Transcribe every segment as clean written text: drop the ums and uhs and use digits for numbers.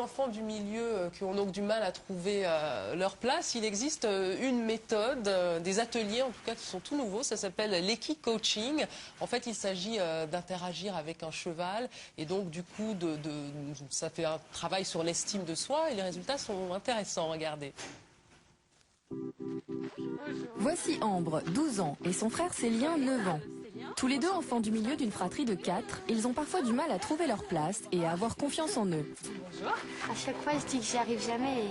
enfants du milieu qui ont donc du mal à trouver leur place, il existe une méthode, des ateliers en tout cas qui sont tout nouveaux, ça s'appelle l'équi-coaching. En fait, il s'agit d'interagir avec un cheval et donc du coup, ça fait un travail sur l'estime de soi et les résultats sont intéressants, regardez. Voici Ambre, 12 ans, et son frère Célien, 9 ans. Tous les deux enfants du milieu d'une fratrie de 4, ils ont parfois du mal à trouver leur place et à avoir confiance en eux. À chaque fois, je dis que j'y arrive jamais. Et...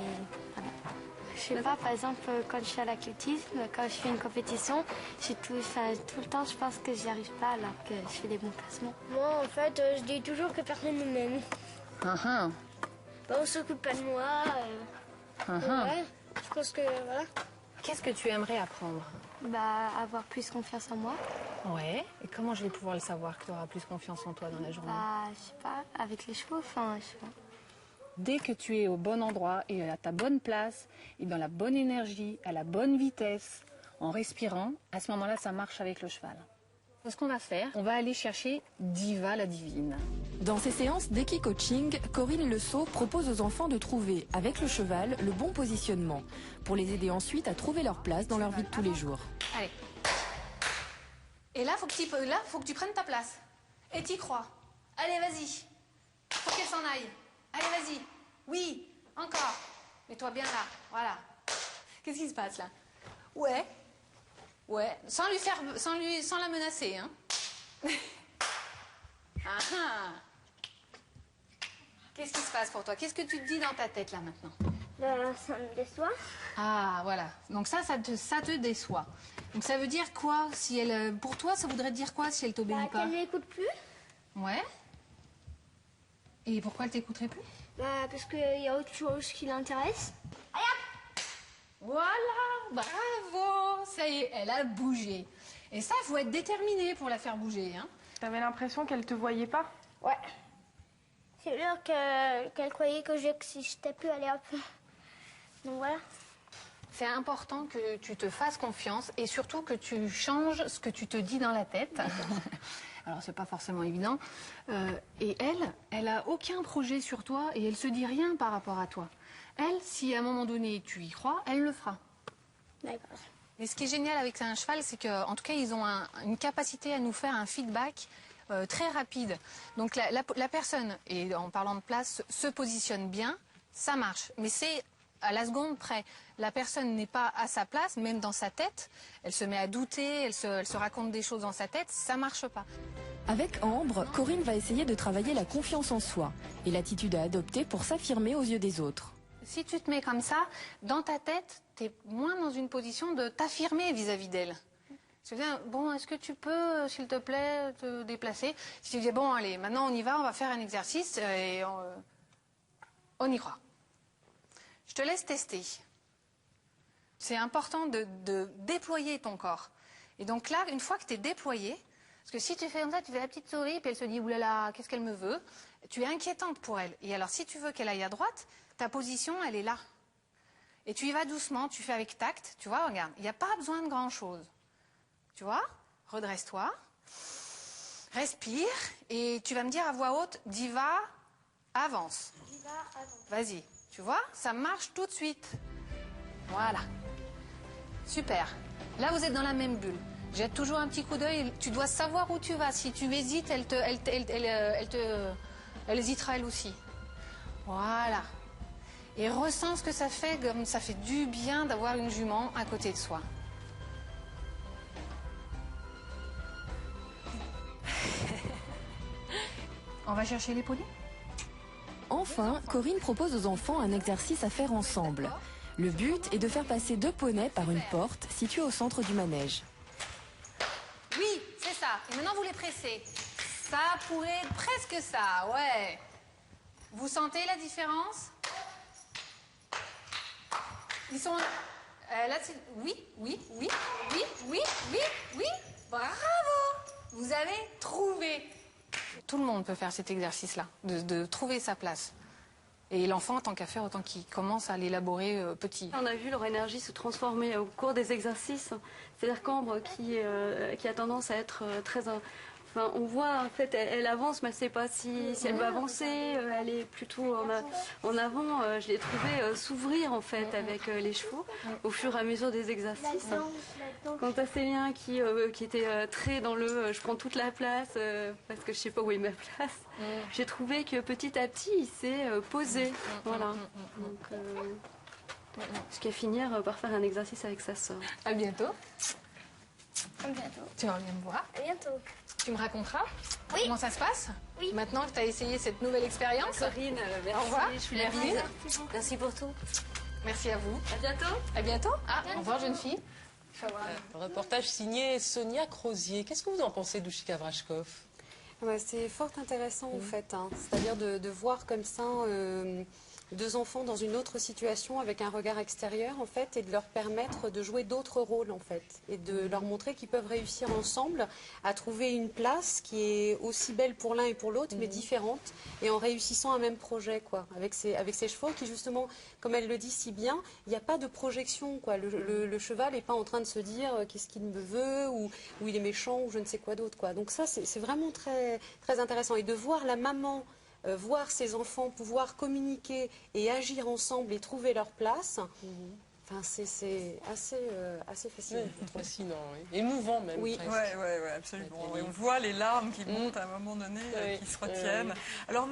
Je sais pas, par exemple, quand je suis à l'athlétisme, quand je fais une compétition, tout le temps, je pense que j'y arrive pas alors que je fais des bons classements. Moi, en fait, je dis toujours que personne ne m'aime. Bah, on s'occupe pas de moi. Ouais, je pense que voilà. Qu'est-ce que tu aimerais apprendre? Bah, avoir plus confiance en moi. Ouais. Et comment je vais pouvoir le savoir que tu auras plus confiance en toi dans la journée? Bah, je sais pas, avec les chevaux, je sais pas. Dès que tu es au bon endroit et à ta bonne place, et dans la bonne énergie, à la bonne vitesse, en respirant, à ce moment-là, ça marche avec le cheval. Ce qu'on va faire, on va aller chercher Diva la divine. Dans ces séances d'équi-coaching, Corinne Le Sceau propose aux enfants de trouver, avec le cheval, le bon positionnement, pour les aider ensuite à trouver leur place dans leur vie de tous les jours. Allez. Et là, faut que tu prennes ta place. Et t'y crois. Allez, vas-y. Faut qu'elle s'en aille. Allez, vas-y. Oui, encore. Mets-toi bien là. Voilà. Qu'est-ce qui se passe là? Ouais. Ouais. Sans la menacer, hein. Ah ah. Qu'est-ce qui se passe pour toi? Qu'est-ce que tu te dis dans ta tête là maintenant? Ça me déçoit. Ah, voilà. Donc ça te déçoit. Donc ça veut dire quoi si elle, pour toi, ça voudrait dire quoi si elle t'obéit pas? Qu'elle n'écoute plus. Ouais. Et pourquoi elle t'écouterait plus? Bah, parce qu'il y a autre chose qui l'intéresse. Voilà, bravo. Ça y est, elle a bougé. Et ça, il faut être déterminé pour la faire bouger, hein. T'avais l'impression qu'elle te voyait pas? Ouais. C'est sûr qu'elle croyait que j'existais plus, allez hop. Donc voilà. C'est important que tu te fasses confiance et surtout que tu changes ce que tu te dis dans la tête. Alors, c'est pas forcément évident. Et elle a aucun projet sur toi et elle se dit rien par rapport à toi. Elle, si à un moment donné tu y crois, elle le fera. D'accord. Et ce qui est génial avec un cheval, c'est qu'en tout cas, ils ont une capacité à nous faire un feedback très rapide. Donc la personne, et en parlant de place, se positionne bien, ça marche. Mais c'est à la seconde près. La personne n'est pas à sa place, même dans sa tête. Elle se met à douter, elle se raconte des choses dans sa tête, ça marche pas. Avec Ambre, Corinne va essayer de travailler la confiance en soi et l'attitude à adopter pour s'affirmer aux yeux des autres. Si tu te mets comme ça, dans ta tête, tu es moins dans une position de t'affirmer vis-à-vis d'elle. Tu dis, bon, est-ce que tu peux, s'il te plaît, te déplacer? Si tu dis, bon, allez, maintenant on y va, on va faire un exercice et on y croit. Je te laisse tester. C'est important de déployer ton corps. Et donc là, une fois que tu es déployé, parce que si tu fais comme ça, tu fais la petite souris, puis elle se dit, oulala, qu'est-ce qu'elle me veut? Tu es inquiétante pour elle. Et alors, si tu veux qu'elle aille à droite, ta position, elle est là. Et tu y vas doucement, tu fais avec tact, tu vois, regarde, il n'y a pas besoin de grand-chose. Tu vois, redresse-toi, respire, et tu vas me dire à voix haute, Diva, avance. Diva, avance. Vas-y, tu vois, ça marche tout de suite. Voilà. Super. Là, vous êtes dans la même bulle. Jette toujours un petit coup d'œil, tu dois savoir où tu vas. Si tu hésites, elle hésitera elle aussi. Voilà. Et ressens ce que ça fait, comme ça fait du bien d'avoir une jument à côté de soi. On va chercher les poneys? Enfin, Corinne propose aux enfants un exercice à faire ensemble. Le but est de faire passer 2 poneys par une porte située au centre du manège. Oui, c'est ça. Et maintenant, vous les pressez. Ça pourrait être presque ça, ouais. Vous sentez la différence? Ils sont... là, oui, oui, oui, oui, oui, oui, oui. Bravo! Vous avez trouvé. Tout le monde peut faire cet exercice-là, de trouver sa place. Et l'enfant, tant qu'à faire, autant qu'il commence à l'élaborer petit. On a vu leur énergie se transformer au cours des exercices. C'est-à-dire qu'Ambre, qui a tendance à être très Enfin, on voit, en fait, elle avance, mais elle ne sait pas si elle va avancer. Elle est plutôt en avant. Je l'ai trouvée s'ouvrir, en fait, avec les chevaux, au fur et à mesure des exercices. Quant à Célien, qui était très dans le je prends toute la place, parce que je ne sais pas où est ma place, j'ai trouvé que petit à petit, il s'est posé. Voilà. Donc, jusqu'à finir par faire un exercice avec sa sœur. À bientôt. À bientôt. Tu vas venir me voir. À bientôt. Tu me raconteras Oui. comment ça se passe? Oui. Maintenant que tu as essayé cette nouvelle expérience. Corinne, merci. Au revoir. Je suis la Merci. bise. Merci pour tout. Merci à vous. À bientôt. À bientôt. Ah, au revoir, jeune fille. Reportage signé Sonia Crozier. Qu'est-ce que vous en pensez, Douchika Vrachkov? C'est fort intéressant en fait, hein. C'est-à-dire de voir comme ça deux enfants dans une autre situation avec un regard extérieur en fait et de leur permettre de jouer d'autres rôles en fait et de leur montrer qu'ils peuvent réussir ensemble à trouver une place qui est aussi belle pour l'un et pour l'autre mais différente et en réussissant un même projet quoi avec ces chevaux qui justement comme elle le dit si bien il n'y a pas de projection quoi le cheval n'est pas en train de se dire qu'est-ce qu'il me veut ou il est méchant ou je ne sais quoi d'autre quoi donc ça c'est vraiment très, très intéressant et de voir la maman voir ses enfants pouvoir communiquer et agir ensemble et trouver leur place, enfin, c'est assez fascinant. Oui, fascinant, oui. Émouvant même. Oui, absolument. Ouais, absolument. Et on voit les larmes qui montent à un moment donné, qui se retiennent. Alors,